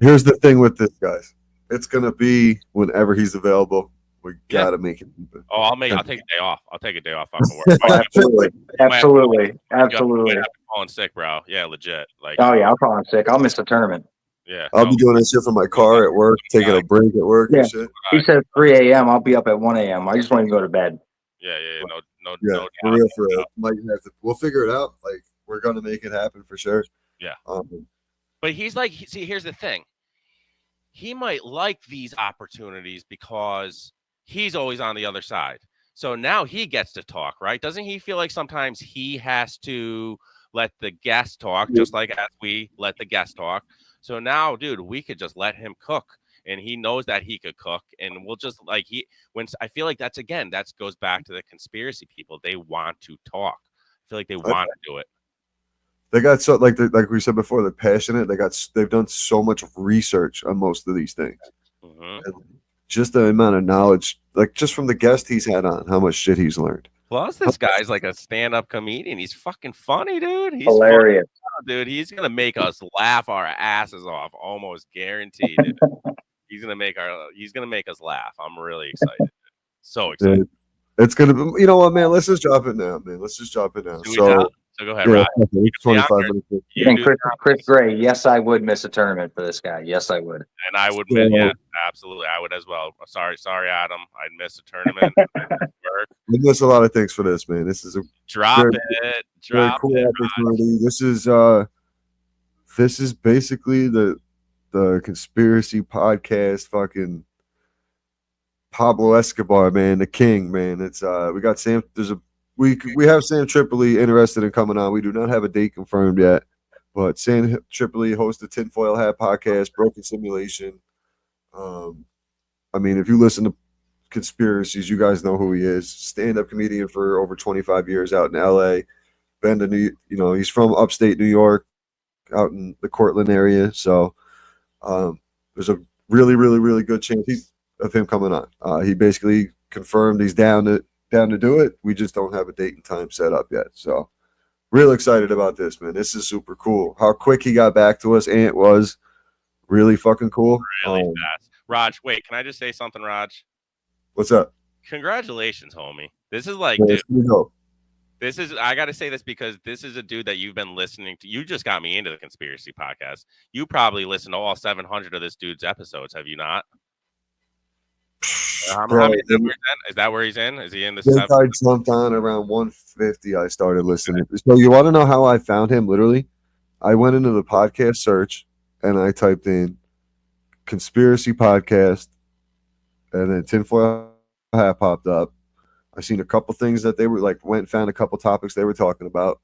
Speaker 2: Here's the thing with this, guys. It's gonna be whenever he's available. We gotta make it happen.
Speaker 4: Oh, I'll take a day off. I'll take a day off fucking work.
Speaker 3: Absolutely.
Speaker 4: You might have to calling sick, bro. Yeah, legit. Like,
Speaker 3: Oh yeah, I'll call in sick. I'll miss the tournament.
Speaker 4: yeah,
Speaker 2: I'll be doing that shit from my car at work, taking a break at work
Speaker 3: Yeah.
Speaker 2: and shit.
Speaker 3: He said 3 a.m. I'll be up at 1 a.m. I just want to go to bed.
Speaker 4: Yeah, no,
Speaker 2: Yeah, for real, for real. Might have to. We'll figure it out. Like we're gonna make it happen for sure.
Speaker 4: Yeah. But he's like, see, here's the thing. He might like these opportunities because he's always on the other side. So now he gets to talk, right? Doesn't he feel like sometimes he has to let the guest talk, just like as we let the guest talk? So now, dude, we could just let him cook, and he knows that he could cook, and we'll just like I feel like that goes back to the conspiracy people. They want to talk. I feel like they want to do it.
Speaker 2: They got so like we said before, they're passionate. They've done so much research on most of these things.
Speaker 4: Mm-hmm.
Speaker 2: And just the amount of knowledge, like just from the guest he's had on, how much shit he's learned.
Speaker 4: Plus, this guy's like a stand-up comedian. He's fucking funny, dude. He's
Speaker 3: hilarious,
Speaker 4: funny, dude. He's gonna make us laugh our asses off, almost guaranteed. He's gonna make us laugh. I'm really excited. So excited.
Speaker 2: It's gonna be. You know what, man? Let's just drop it now, man. Let's just drop it now.
Speaker 4: So go ahead, Rod.
Speaker 2: 25 minutes.
Speaker 3: And Chris Gray, yes, I would miss a tournament for this guy. Yes, I would.
Speaker 4: And I would, yeah, absolutely, I would as well. Sorry, Adam. I'd miss a tournament.
Speaker 2: We miss a lot of things for this, man. This is a
Speaker 4: drop
Speaker 2: cool opportunity. This is basically the conspiracy podcast. Fucking Pablo Escobar, man, the king, man. It's we got Sam. We have Sam Tripoli interested in coming on. We do not have a date confirmed yet, but Sam Tripoli hosts the Tinfoil Hat podcast, Broken Simulation. I mean, if you listen to conspiracies, you guys know who he is. Stand-up comedian for over 25 years out in LA. Been to he's from upstate New York, out in the Cortland area. So there's a really, really, really good chance of him coming on. He basically confirmed he's down to do it. We just don't have a date and time set up yet. So real excited about this, man. This is super cool. How quick he got back to us, and it was really fucking cool.
Speaker 4: Really fast. Raj, wait, can I just say something, Raj?
Speaker 2: What's up?
Speaker 4: Congratulations, homie. This is like, dude, I got to say this because this is a dude that you've been listening to. You just got me into the conspiracy podcast. You probably listened to all 700 of this dude's episodes, have you not? How many is that where he's in? Is he in the
Speaker 2: seven? I jumped on around 150. I started listening. So you want to know how I found him? Literally, I went into the podcast search and I typed in conspiracy podcast and then Tinfoil had popped up. I seen a couple things that they were like, went and found a couple topics they were talking about.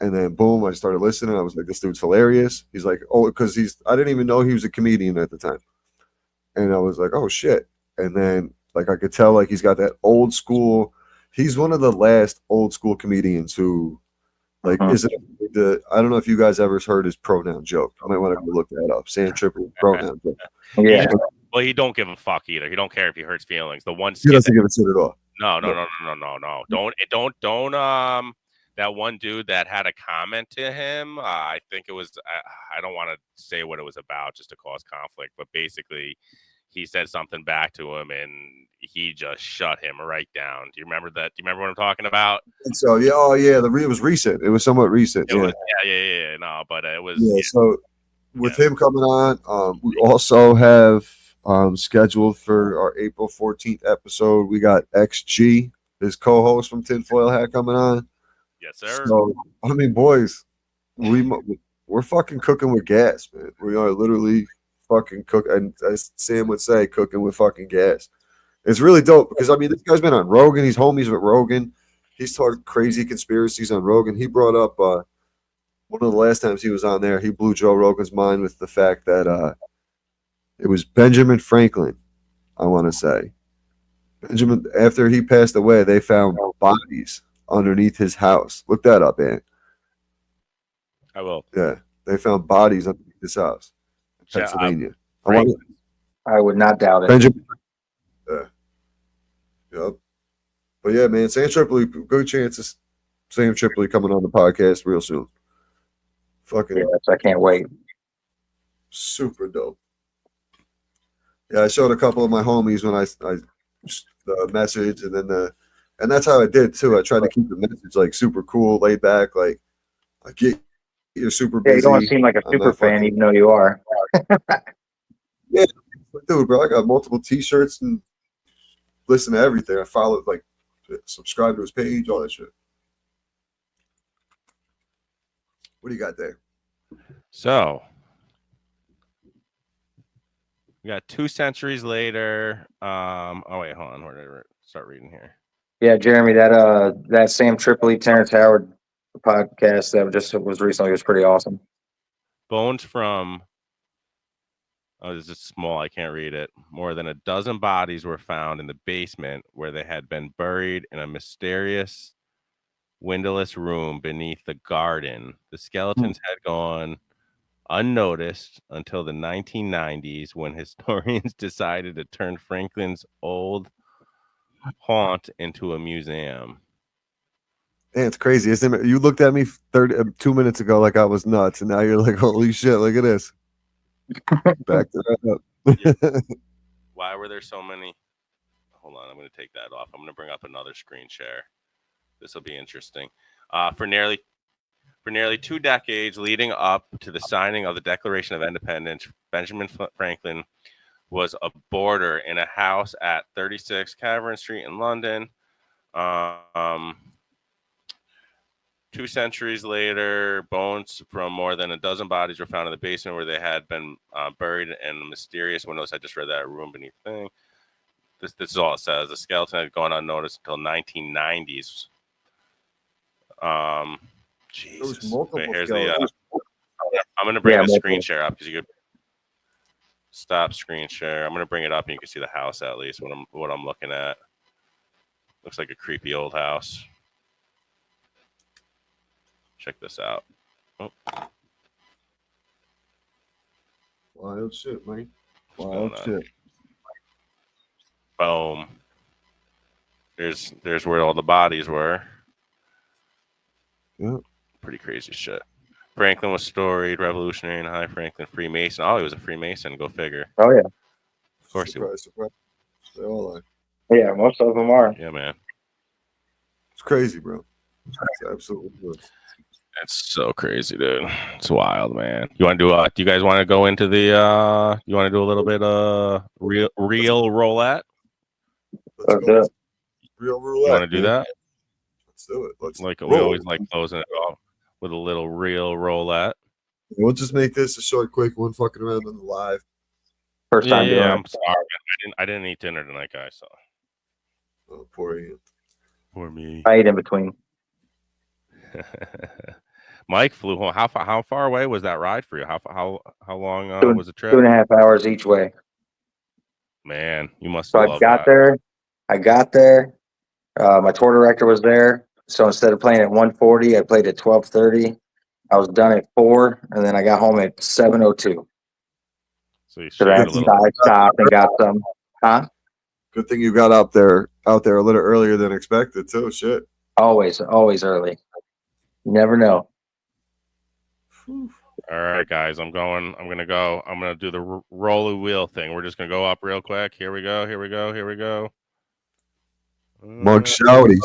Speaker 2: And then boom, I started listening. I was like, this dude's hilarious. He's like, oh, because I didn't even know he was a comedian at the time. And I was like, oh shit. And then like I could tell like he's got that old school. He's one of the last old school comedians who like isn't the. I don't know if you guys ever heard his pronoun joke. I might want to go look that up. Sam Tripoli pronoun joke.
Speaker 3: Yeah.
Speaker 4: Well, he don't give a fuck either. He don't care if he hurts feelings. The one
Speaker 2: He doesn't give a shit at all.
Speaker 4: No. Don't that one dude that had a comment to him. I think it was. I don't want to say what it was about just to cause conflict, but basically, he said something back to him, and he just shut him right down. Do you remember that? Do you remember what I'm talking about?
Speaker 2: And so yeah, oh yeah, it was recent. It was somewhat recent.
Speaker 4: Yeah. No, but it was.
Speaker 2: Yeah. So with him coming on, we also have scheduled for our April 14th episode. We got XG, his co-host from Tinfoil Hat, coming on.
Speaker 4: Yes, sir.
Speaker 2: So I mean, boys, we're fucking cooking with gas, man. We are literally fucking cooking, and as Sam would say, cooking with fucking gas. It's really dope because I mean, this guy's been on Rogan. He's homies with Rogan. He's told crazy conspiracies on Rogan. He brought up one of the last times he was on there. He blew Joe Rogan's mind with the fact that it was Benjamin Franklin. I want to say Benjamin. After he passed away, they found bodies underneath his house. Look that up, man.
Speaker 4: I will.
Speaker 2: Yeah, they found bodies underneath his house in Pennsylvania.
Speaker 3: I would not doubt it.
Speaker 2: Benjamin. Yep. But yeah, man, Sam Tripoli, good chances. Sam Tripoli coming on the podcast real soon. Fucking
Speaker 3: yes, I can't wait.
Speaker 2: Super dope. Yeah, I showed a couple of my homies when I the message, and then and that's how I did too. I tried to keep the message like super cool, laid back. Like I get you're super busy.
Speaker 3: Yeah, you don't want to seem like a super fan, even though you are.
Speaker 2: Yeah, dude, bro, I got multiple T-shirts and listen to everything. I follow, like, subscribe to his page, all that shit. What do you got there?
Speaker 4: So we got 2 centuries later. Oh wait, hold on. Where did I start reading here?
Speaker 3: Yeah, Jeremy, that Sam Tripoli, Terrence Howard podcast that just was recently was pretty awesome.
Speaker 4: Bones from. Oh, this is small. I can't read it. More than a dozen bodies were found in the basement where they had been buried in a mysterious windowless room beneath the garden. The skeletons had gone unnoticed until the 1990s when historians decided to turn Franklin's old haunt into a museum.
Speaker 2: Man, it's crazy, isn't it? You looked at me 2 minutes ago like I was nuts, and now you're like, holy shit, look at this. Back to that up.
Speaker 4: Why were there so many? Hold on, I'm going to take that off. I'm going to bring up another screen share. This will be interesting. For nearly 2 decades leading up to the signing of the Declaration of Independence, Benjamin Franklin was a boarder in a house at 36 Cavern Street in London. 2 centuries later, bones from more than a dozen bodies were found in the basement where they had been buried in mysterious windows. I just read that room beneath the thing. This is all it says. The skeleton had gone unnoticed until 1990s. Jesus. Wait, here's the. I'm going to bring the screen share up because you could stop screen share. I'm going to bring it up and you can see the house at least. What I'm looking at. Looks like a creepy old house. Check this out. Oh.
Speaker 2: Wild shit, man. Wild shit.
Speaker 4: Boom. There's where all the bodies were.
Speaker 2: Yeah.
Speaker 4: Pretty crazy shit. Franklin was storied, revolutionary, and high Franklin, Freemason. Oh, he was a Freemason. Go figure.
Speaker 3: Oh yeah.
Speaker 4: Of course he was.
Speaker 2: Surprise. They all are.
Speaker 3: Yeah, most of them are.
Speaker 4: Yeah, man.
Speaker 2: It's crazy, bro. It's absolutely nuts.
Speaker 4: It's so crazy, dude. It's wild, man. You want to do? Do you guys want to go into the? You want to do a little bit of real roulette?
Speaker 3: Let's do it.
Speaker 2: Real roulette.
Speaker 4: You want to do that?
Speaker 2: Let's do it. Let's
Speaker 4: like we always like closing it off with a little real roulette.
Speaker 2: We'll just make this a short, quick one. Fucking around on the live.
Speaker 3: First time doing it.
Speaker 4: I'm sorry. I didn't eat dinner tonight, guys. So
Speaker 2: Oh, poor Ian.
Speaker 4: For me.
Speaker 3: Right in between.
Speaker 4: Mike flew home. How far away was that ride for you? How long was the trip?
Speaker 3: 2.5 hours each way.
Speaker 4: Man, you must
Speaker 3: So
Speaker 4: have
Speaker 3: I
Speaker 4: loved
Speaker 3: got
Speaker 4: that.
Speaker 3: there. My tour director was there. So instead of playing at 1:40, I played at 12:30. I was done at 4, and then I got home at 7:02.
Speaker 4: So you
Speaker 3: So
Speaker 4: shaved
Speaker 3: that
Speaker 4: a little.
Speaker 3: I stopped and got some. Huh?
Speaker 2: Good thing you got out there a little earlier than expected too. Shit.
Speaker 3: Always early. You never know.
Speaker 4: All right, guys, I'm gonna go. I'm gonna do the roller wheel thing. We're just gonna go up real quick. Here we go.
Speaker 2: Mark Shouties.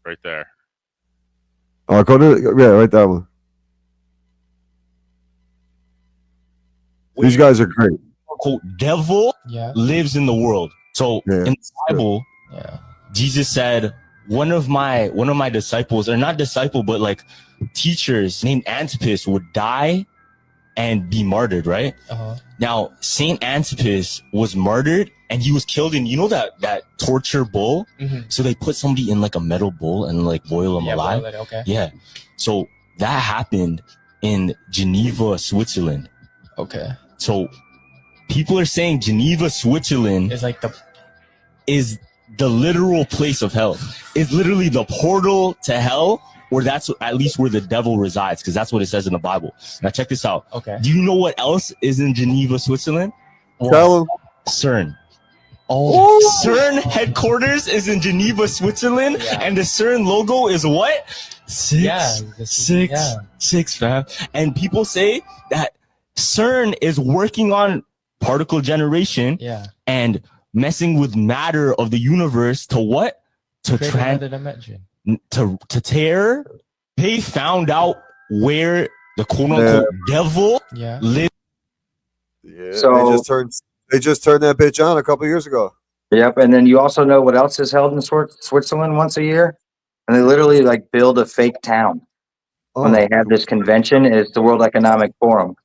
Speaker 4: Right there.
Speaker 2: Oh, go to right that one. These guys are great.
Speaker 5: Quote, devil
Speaker 6: Yeah.
Speaker 5: lives in the world. So
Speaker 2: Yeah.
Speaker 5: in the Bible,
Speaker 6: Yeah.
Speaker 5: Jesus said one of my disciples, or not disciple, but like teachers named Antipas would die and be martyred, right?
Speaker 6: Uh-huh.
Speaker 5: Now, Saint Antipas was martyred and he was killed in, that torture bowl.
Speaker 6: Mm-hmm.
Speaker 5: So they put somebody in like a metal bowl and like boil them alive.
Speaker 6: Boil it, okay.
Speaker 5: Yeah. So that happened in Geneva, Switzerland.
Speaker 6: Okay.
Speaker 5: So people are saying Geneva, Switzerland
Speaker 6: It's like
Speaker 5: is the literal place of hell. It's literally the portal to hell, or that's at least where the devil resides, because that's what it says in the Bible. Now check this out.
Speaker 6: Okay.
Speaker 5: Do you know what else is in Geneva, Switzerland?
Speaker 2: Tell them.
Speaker 5: CERN.
Speaker 6: Oh,
Speaker 5: CERN headquarters is in Geneva, Switzerland,
Speaker 6: Yeah.
Speaker 5: and the CERN logo is what? Six, fam. And people say that CERN is working on particle generation
Speaker 6: Yeah.
Speaker 5: and messing with matter of the universe to what? To
Speaker 6: Create another dimension.
Speaker 5: to tear. They found out where the quote unquote devil
Speaker 6: Yeah.
Speaker 5: lives.
Speaker 2: Yeah.
Speaker 3: So-
Speaker 2: they just turned that bitch on a couple years ago.
Speaker 3: Yep. And then you also know what else is held in Switzerland once a year? And they literally like build a fake town when they have this convention. It's the World Economic Forum.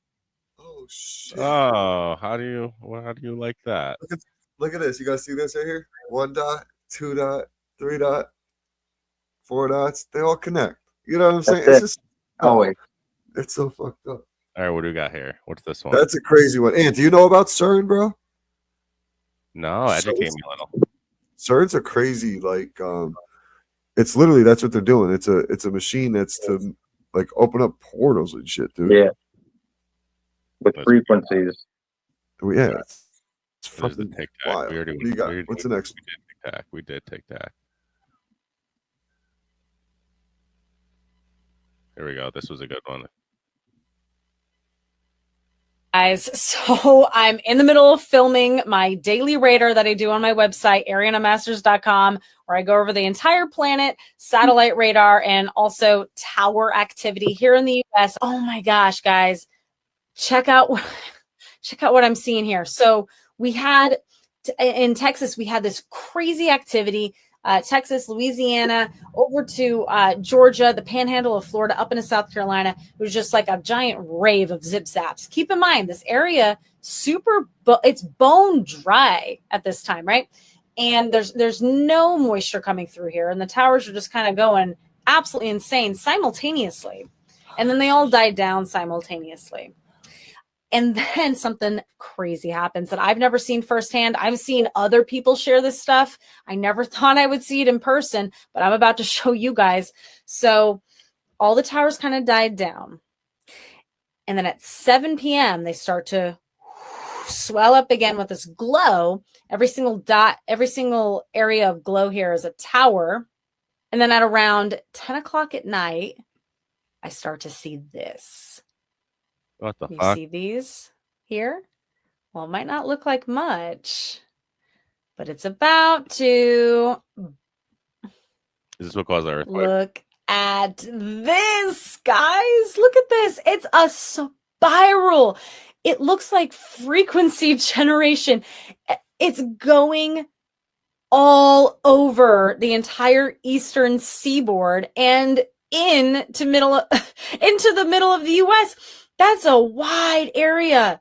Speaker 2: Oh shit.
Speaker 4: Oh, how do you like that?
Speaker 2: Look at this. You guys see this right here? 1 dot, 2 dot, 3 dot, 4 dots. They all connect. You know what I'm saying?
Speaker 3: That's
Speaker 2: It's just
Speaker 3: Always.
Speaker 2: it's so fucked up.
Speaker 4: All right, what do we got here? What's this one?
Speaker 2: That's a crazy one. And do you know about CERN, bro?
Speaker 4: No, educate me a little.
Speaker 2: CERN's a crazy it's literally that's what they're doing. It's a machine that's to like open up portals and shit, dude.
Speaker 3: Yeah. With
Speaker 4: That's-
Speaker 3: frequencies.
Speaker 2: Yeah. It's
Speaker 4: There's the
Speaker 2: fucking
Speaker 4: Tic Tac.
Speaker 2: wild.
Speaker 4: We already
Speaker 2: What do you got? What's the next?
Speaker 4: We did Tic Tac. We did Tic Tac. Here we go. This was a good one.
Speaker 7: Guys, so I'm in the middle of filming my daily radar that I do on my website, arianamasters.com, where I go over the entire planet, satellite radar, and also tower activity here in the US. Oh my gosh, guys, check out what I'm seeing here. So we had in Texas, we had this crazy activity. Texas, Louisiana, over to Georgia, the panhandle of Florida, up into South Carolina. It was just like a giant rave of zip zaps. Keep in mind, this area, it's bone dry at this time, right? And there's no moisture coming through here. And the towers are just kind of going absolutely insane simultaneously. And then they all died down simultaneously. And then something crazy happens that I've never seen firsthand. I've seen other people share this stuff. I never thought I would see it in person, but I'm about to show you guys. So all the towers kind of died down. And then at 7 p.m., they start to swell up again with this glow. Every single dot, every single area of glow here is a tower. And then at around 10 o'clock at night, I start to see this.
Speaker 4: What the
Speaker 7: You
Speaker 4: fuck?
Speaker 7: see these here? Well, it might not look like much, but it's about to.
Speaker 4: Is this what caused the earthquake?
Speaker 7: Look at this, guys. Look at this. It's a spiral. It looks like frequency generation. It's going all over the entire eastern seaboard and into the middle of the US. That's a wide area.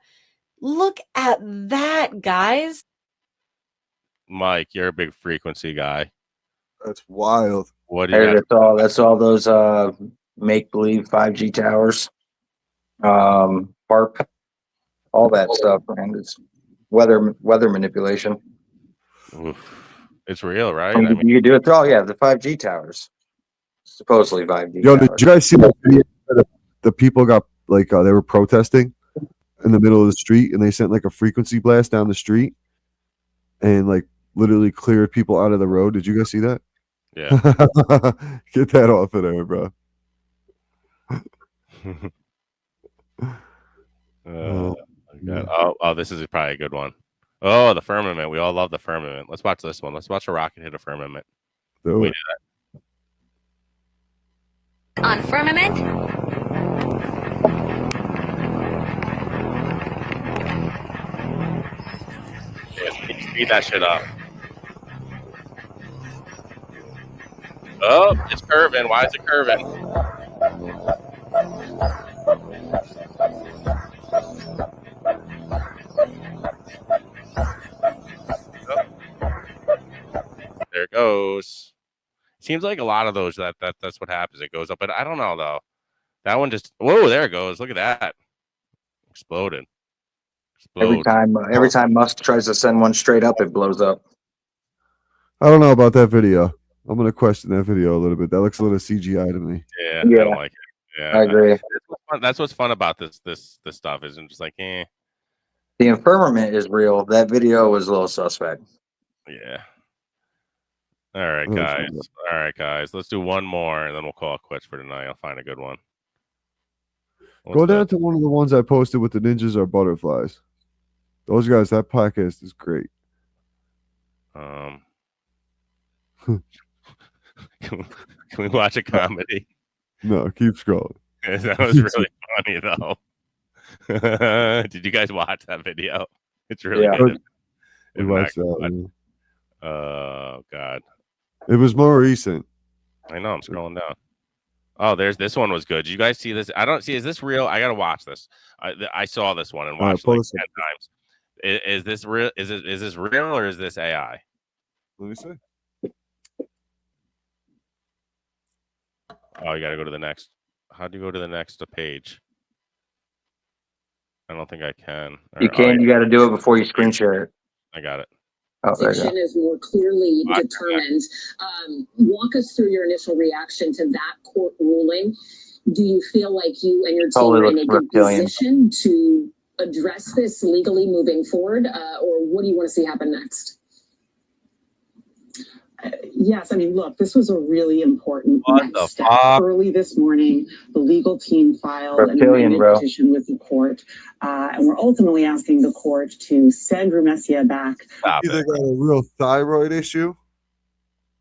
Speaker 7: Look at that, guys.
Speaker 4: Mike, you're a big frequency guy.
Speaker 2: That's wild.
Speaker 4: What do you
Speaker 3: Hey,
Speaker 4: got?
Speaker 3: that's all those make believe 5G towers, FARP, all that stuff, and it's weather manipulation.
Speaker 4: Oof. It's real, right?
Speaker 3: And
Speaker 4: I mean,
Speaker 3: you can do it through all, yeah, the 5G towers, supposedly 5G
Speaker 2: Yo, did
Speaker 3: towers.
Speaker 2: you guys see the video that the people got like they were protesting in the middle of the street and they sent like a frequency blast down the street and like literally cleared people out of the road? Did you guys see that?
Speaker 4: yeah.
Speaker 2: Get that off of there, bro.
Speaker 4: God. Oh, this is probably a good one. Oh, the firmament. We all love the firmament. Let's watch this one. Let's watch a rocket hit a firmament.
Speaker 2: Do
Speaker 4: We
Speaker 2: it.
Speaker 8: On firmament.
Speaker 4: Yeah, speed that shit up. Oh, it's curving. Why is it curving? There it goes. Seems like a lot of those that's what happens. It goes up, but I don't know though. That one just whoa, there it goes. Look at that. Exploded.
Speaker 3: Every time Musk tries to send one straight up, it blows up.
Speaker 2: I don't know about that video. I'm gonna question that video a little bit. That looks a little CGI to me.
Speaker 4: Yeah,
Speaker 3: Yeah.
Speaker 4: I don't like it. Yeah,
Speaker 3: I agree.
Speaker 4: That's what's fun about this stuff. Isn't just like,
Speaker 3: The infirmament is real. That video was a little suspect.
Speaker 4: yeah. All right,
Speaker 2: Oh,
Speaker 4: guys.
Speaker 2: that's
Speaker 4: All right, guys. Let's do one more, and then we'll call it quits for tonight. I'll find a good one.
Speaker 2: Go
Speaker 4: What's
Speaker 2: down
Speaker 4: that?
Speaker 2: to one of the ones I posted with the ninjas or butterflies. Those guys, that podcast is great.
Speaker 4: Can we watch a comedy?
Speaker 2: No, keep scrolling.
Speaker 4: That was really funny, though. Did you guys watch that video? It's really
Speaker 3: Yeah.
Speaker 4: good.
Speaker 2: We watched that one.
Speaker 4: Oh, God.
Speaker 2: It was more recent.
Speaker 4: I know. I'm scrolling down. Oh, this one was good. Did you guys see this? I don't see. Is this real? I got to watch this. I saw this one and watched it like
Speaker 2: post
Speaker 4: 10 times. Is this real? Is this real or is this AI?
Speaker 2: Let me see.
Speaker 4: Oh, you got to go to the next. How do you go to the next page? I don't think I can.
Speaker 3: You can. You got to do it before you screen share it.
Speaker 4: I got it.
Speaker 3: Oh, there you go.
Speaker 9: Is more clearly determined. Walk us through your initial reaction to that court ruling. Do you feel like you and your team are in a good position to address this legally moving forward, or what do you want to see happen next?
Speaker 10: Yes, I mean, look, this was a really important
Speaker 4: What
Speaker 10: next
Speaker 4: the
Speaker 10: step.
Speaker 4: fuck?
Speaker 10: Early this morning, the legal team filed an
Speaker 3: Reptilian,
Speaker 10: amended
Speaker 3: bro.
Speaker 10: petition with the court, and we're ultimately asking the court to send Rumesia back.
Speaker 4: Stop
Speaker 2: Either
Speaker 4: it.
Speaker 2: got a real thyroid issue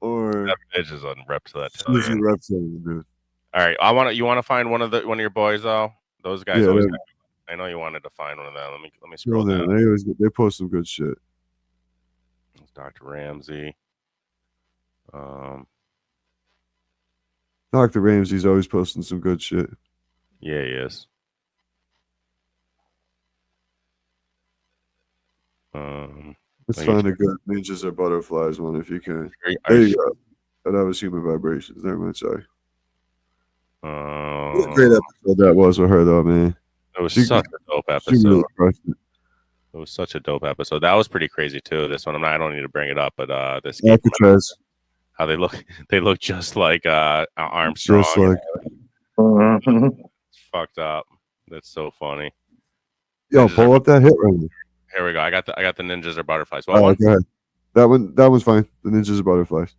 Speaker 2: or
Speaker 4: That bitch is on reptilian.
Speaker 2: Susie reptilian, dude.
Speaker 4: All right, you want to find one of your boys though. Those guys
Speaker 2: Yeah,
Speaker 4: always.
Speaker 2: they're-
Speaker 4: I know you wanted to find one of them. Let me
Speaker 2: Scroll
Speaker 4: scroll
Speaker 2: down.
Speaker 4: down.
Speaker 2: They post some good shit.
Speaker 4: It's Dr. Ramsey.
Speaker 2: Dr. Ramsey's always posting some good shit.
Speaker 4: Yeah, he is.
Speaker 2: Let's
Speaker 4: Like-
Speaker 2: find a good ninjas or butterflies one if you can.
Speaker 4: are
Speaker 2: There
Speaker 4: you
Speaker 2: you go. Oh, that was human vibrations. Never mind. Sorry.
Speaker 4: sure?
Speaker 2: What a great episode that was with her, though, man.
Speaker 4: It was
Speaker 2: She-
Speaker 4: such a dope
Speaker 2: She
Speaker 4: episode.
Speaker 2: really crushed it.
Speaker 4: It was such a dope episode. That was pretty crazy too. This one, I don't need to bring it up, but this game,
Speaker 2: Alcatraz.
Speaker 4: how they look just like Armstrong.
Speaker 2: Just like,
Speaker 3: Mhm.
Speaker 4: It's fucked up. That's so funny.
Speaker 2: yo, pull up that hit right there.
Speaker 4: Here we go. I got the ninjas or butterflies.
Speaker 2: All
Speaker 4: What one?
Speaker 2: right, go ahead. That one's fine. The ninjas or butterflies.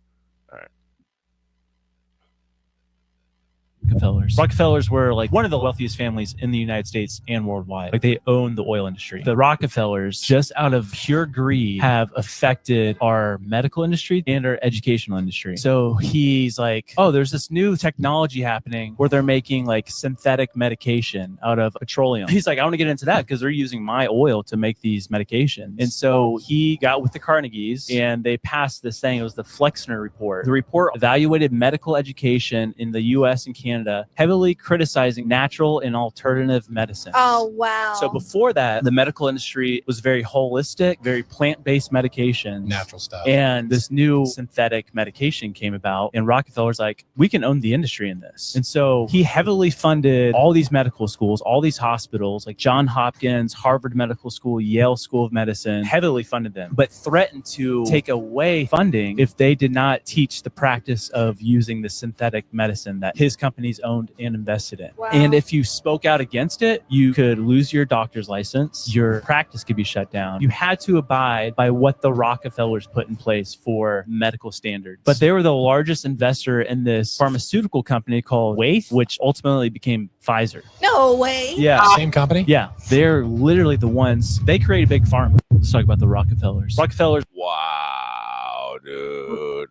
Speaker 11: Rockefellers were like one of the wealthiest families in the United States and worldwide. Like they owned the oil industry. The Rockefellers, just out of pure greed, have affected our medical industry and our educational industry. So he's like, oh, there's this new technology happening where they're making like synthetic medication out of petroleum. He's like, I want to get into that because they're using my oil to make these medications. And so he got with the Carnegies and they passed this thing. It was the Flexner report. The report evaluated medical education in the US and Canada Canada, heavily criticizing natural and alternative medicines.
Speaker 8: Oh, wow.
Speaker 11: So before that, the medical industry was very holistic, very plant-based medications.
Speaker 12: Natural stuff.
Speaker 11: And this new synthetic medication came about, and Rockefeller's like, we can own the industry in this. And so he heavily funded all these medical schools, all these hospitals, like Johns Hopkins, Harvard Medical School, Yale School of Medicine, heavily funded them, but threatened to take away funding if they did not teach the practice of using the synthetic medicine that his companies owned and invested in.
Speaker 8: Wow.
Speaker 11: And if you spoke out against it, you could lose your doctor's license, your practice could be shut down. You had to abide by what the Rockefellers put in place for medical standards. But they were the largest investor in this pharmaceutical company called Waith, which ultimately became Pfizer.
Speaker 8: No way.
Speaker 11: Yeah.
Speaker 12: Same company?
Speaker 11: Yeah. They're literally the ones, they created big pharma. Let's talk about the Rockefellers. Rockefellers.
Speaker 4: Wow, dude.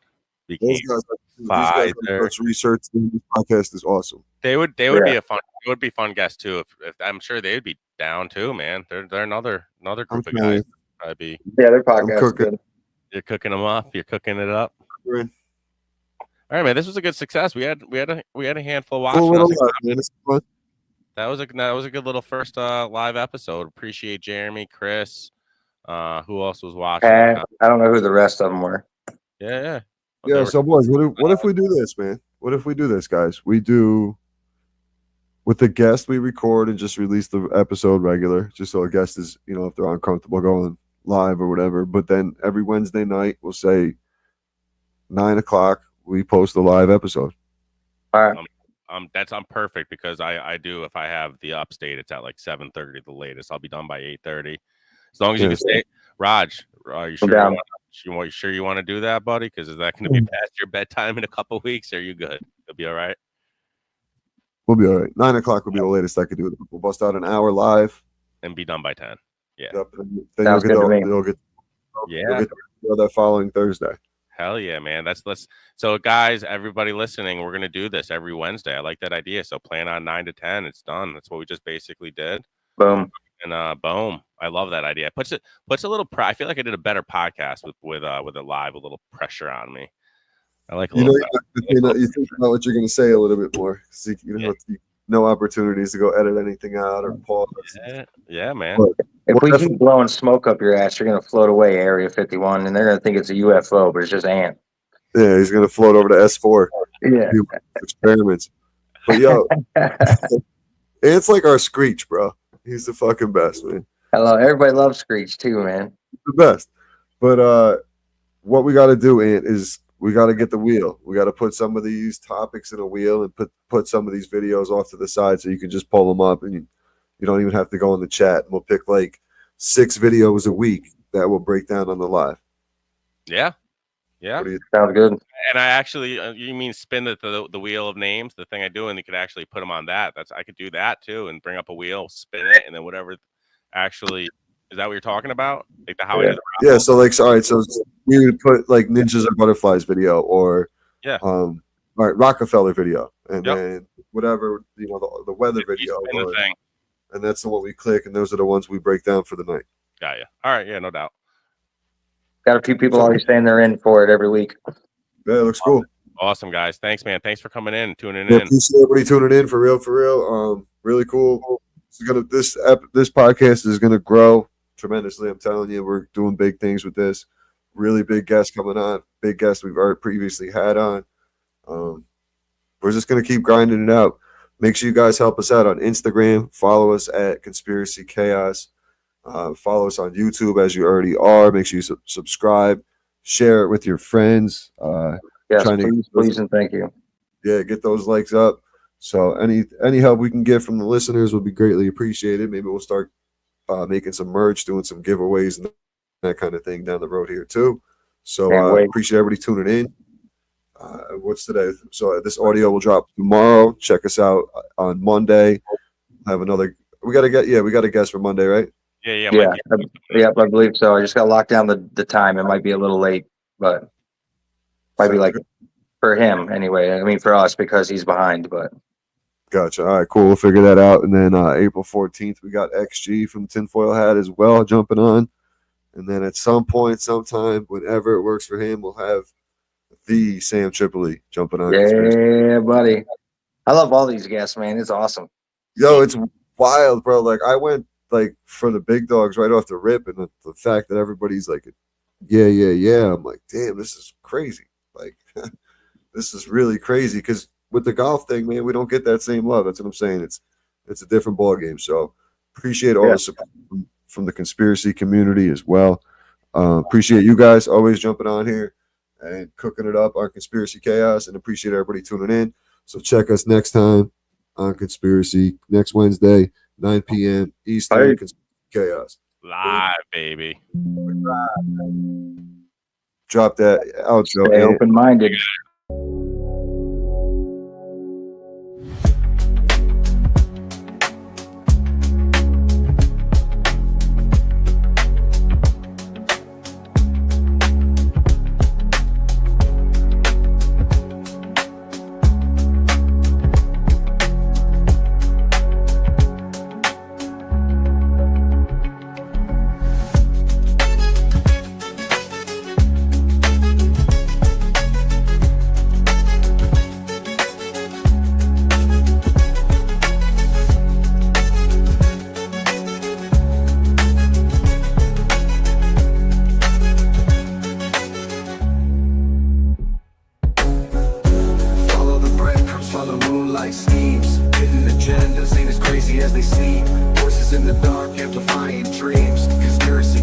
Speaker 2: Those
Speaker 4: Became
Speaker 2: guys, these guys
Speaker 4: Pfizer.
Speaker 2: much research. This podcast is awesome.
Speaker 4: They would be a fun. It would be fun guest too. If I'm sure they'd be down too, man. They're another group of guys. I'd be.
Speaker 3: Yeah, their podcast is good.
Speaker 4: You're cooking them up. You're cooking it up.
Speaker 2: We're in.
Speaker 4: All right, man. This was a good success. We had a handful watching.
Speaker 2: Cool little
Speaker 4: us.
Speaker 2: live, man. This is fun.
Speaker 4: That was a good little first live episode. Appreciate Jeremy, Chris. Who else was watching?
Speaker 3: I don't know who the rest of them were.
Speaker 4: Yeah.
Speaker 2: Yeah, so boys, what if we do this, man? What if we do this, guys? We do with the guest, we record and just release the episode regular, just so a guest is, if they're uncomfortable going live or whatever. But then every Wednesday night, we'll say 9:00, we post a live episode.
Speaker 3: All right.
Speaker 4: I'm perfect because I do, if I have the upstate, it's at like 7:30 the latest. I'll be done by 8:30. As long as you can stay. Raj, are you sure you want to do that, buddy? Because is that going to be past your bedtime in a couple weeks? Or are you good? It'll be all right.
Speaker 2: We'll be all right. 9:00 will be the latest I could do it. We'll bust out an hour live
Speaker 4: and be done by 10. Yeah.
Speaker 2: Yep. Then you'll get that following Thursday.
Speaker 4: Hell yeah, man. So guys, everybody listening, we're gonna do this every Wednesday. I like that idea. So plan on 9 to 10. It's done. That's what we just basically did.
Speaker 3: Boom.
Speaker 4: And boom. I love that idea. Puts a little I feel like I did a better podcast with a live, a little pressure on me. I like a little
Speaker 2: you think about what you're gonna say a little bit more. No opportunities to go edit anything out or pause.
Speaker 4: Yeah, man.
Speaker 2: But
Speaker 3: if we keep blowing smoke up your ass, you're gonna float away Area 51, and they're gonna think it's a UFO, but it's just ant.
Speaker 2: Yeah, he's gonna float over to S4.
Speaker 3: Yeah.
Speaker 2: Do experiments. But yo, it's like our Screech, bro. He's the fucking best, man.
Speaker 3: Hello, everybody loves Screech too, man.
Speaker 2: The best. But what we got to do, Ant, is we got to get the wheel. We got to put some of these topics in a wheel and put some of these videos off to the side so you can just pull them up and you don't even have to go in the chat. And we'll pick like 6 videos a week that will break down on the live.
Speaker 4: Yeah.
Speaker 3: Sounds good.
Speaker 4: And I actually, you mean spin the wheel of names, the thing I do, and you could actually put them on that. I could do that too, and bring up a wheel, spin it, and then whatever actually is that what you're talking about? Like I did the
Speaker 2: yeah. So all right. So we would put like Ninjas or Butterflies video, or all right, Rockefeller video, and then whatever the weather video, and that's the one we click, and those are the ones we break down for the night.
Speaker 4: Got you. All right. Yeah, no doubt.
Speaker 3: Got a few people already saying they're in for it every week.
Speaker 2: Yeah, it looks cool.
Speaker 4: Awesome, guys. Thanks, man. Thanks for coming in, tuning in.
Speaker 2: Appreciate everybody tuning in for real. Really cool. This podcast is gonna grow tremendously. I'm telling you, we're doing big things with this. Really big guests coming on. Big guests we've already previously had on. We're just gonna keep grinding it out. Make sure you guys help us out on Instagram. Follow us at Conspiracy Chaos. Follow us on YouTube as you already are. Make sure you subscribe, share it with your friends.
Speaker 3: Yes, please and thank you.
Speaker 2: Yeah, get those likes up. So any help we can get from the listeners would be greatly appreciated. Maybe we'll start making some merch, doing some giveaways and that kind of thing down the road here too. So appreciate everybody tuning in. What's today? So this audio will drop tomorrow. Check us out on Monday. Have another. We got a guest for Monday, right?
Speaker 4: Yeah.
Speaker 3: I believe so. I just got to lock down the time. It might be a little late, but might be like for him anyway. I mean, for us because he's behind, but.
Speaker 2: Gotcha. All right, cool. We'll figure that out. And then April 14th, we got XG from Tinfoil Hat as well jumping on. And then at some point, sometime, whenever it works for him, we'll have the Sam Tripoli jumping on.
Speaker 3: Yeah, buddy. I love all these guests, man. It's awesome.
Speaker 2: Yo, it's wild, bro. Like I went like for the big dogs right off the rip, and the fact that everybody's like, yeah. I'm like, damn, this is crazy. Like, this is really crazy. Because with the golf thing, man, we don't get that same love. That's what I'm saying. It's a different ball game. So appreciate all the support from the conspiracy community as well. Appreciate you guys always jumping on here and cooking it up on Conspiracy Chaos, and appreciate everybody tuning in. So check us next time on Conspiracy next Wednesday, 9 p.m. Eastern. Conspiracy Chaos
Speaker 4: Live, baby.
Speaker 2: Drop that outro.
Speaker 3: Stay open-minded.
Speaker 1: Follow the breadcrumbs, follow moonlight schemes. Hidden agendas ain't as crazy as they seem. Voices in the dark amplifying dreams. Conspiracy